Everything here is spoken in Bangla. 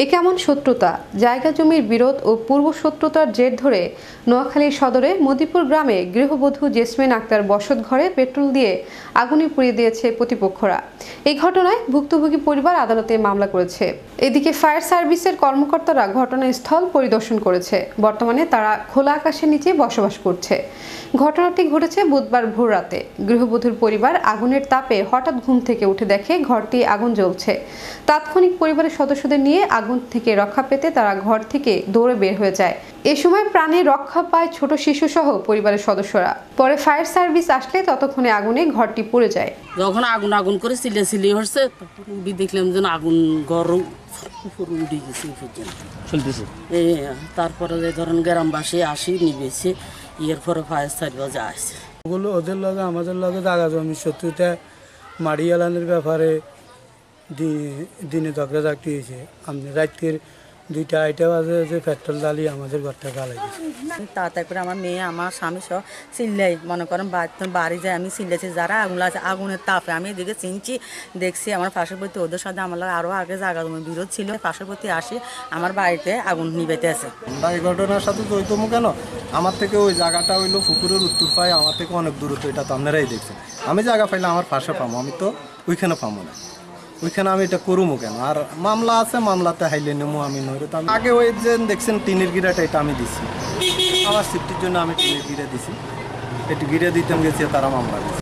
এ কেমন শত্রুতা? জায়গা জমির বিরোধ ও পূর্ব শত্রুতার জের ধরে নোয়াখালীর সদরে মদিপুর গ্রামে গৃহবধূ জেসমিন আক্তার বসত ঘরে পেট্রোল দিয়ে আগুনে পুড়িয়ে দিয়েছে প্রতিপক্ষরা। এই ঘটনায় ভুক্তভোগী পরিবার আদালতে মামলা করেছে। এদিকে ফায়ার সার্ভিসের কর্মকর্তারা ঘটনাস্থল পরিদর্শন করেছে। বর্তমানে তারা খোলা আকাশের নিচে বসবাস করছে। ঘটনাটি ঘটেছে বুধবার ভোর রাতে। গৃহবধূর পরিবার আগুনের তাপে হঠাৎ ঘুম থেকে উঠে দেখে ঘরটি আগুন জ্বলছে। তাৎক্ষণিক পরিবারের সদস্যদের নিয়ে আগুন থেকে রক্ষা পেতে তারা ঘর থেকে দৌড়ে বের হয়ে যায়। এ সময় প্রাণে রক্ষা পায় ছোট শিশু সহ পরিবারের সদস্যরা। পরে ফায়ার সার্ভিস আসলে ততক্ষণে আগুনে ঘরটি পুড়ে যায়। যখন আগুন আগুন করে চিল্লি হচ্ছে, দেখলাম যেন আগুন ঘর উঠে গেছে চলতেছে। তারপরে ধরেন গ্রামবাসী আসি নিবেছে, এরপরে ফায়ার সার্ভিস আসছে। ওগুলো ওদের লগে আমাদের লগে জায়গা জমি শত্রুতা মারি এলানোর ব্যাপারে দিনে ঝগড়াঝাটি হয়েছে। আমি রাত্রের 2টা আড়াইটা বাজে যে পেট্রোল ডালি আমাদের ঘরটা জ্বালাই দিয়েছে। তাড়াতাড়ি করে আমার মেয়ে আমার স্বামী সহ চিল্লাই, মনে করেন বাড়ি যায় আমি চিল্লাইছি, যারা আগুন আছে আগুনের তাপে আমি এদিকে চিনছি দেখছি আমার পার্শ্ববর্তী ওদের সাথে আমার আরও আগে জায়গা জমি বিরোধ ছিল। পার্শ্ববর্তী আসি আমার বাড়িতে আগুন নিবেতে আছে। এই ঘটনার সাথে জড়িত কেন? আমার থেকে ওই জায়গাটা হইলো পুকুরের উত্তর পায়, আমার থেকে অনেক দূরত্ব, এটা তো আপনারাই দেখছেন। আমি জায়গা পাইলে আমার পাশে পাবো, আমি তো ওইখানে পাবো না। ওইখানে আমি এটা করবো কেন? আর মামলা আছে, মামলাতে হাইলে নেবো আমি নইলে তো। আগে ওই যে দেখছেন টিনের গিরাটা, এটা আমি দিছি আমার সেফটির জন্য, আমি টিনের গিরা দিছি। একটু গিরে দিতে গেছি, তারা মামলা দিচ্ছে।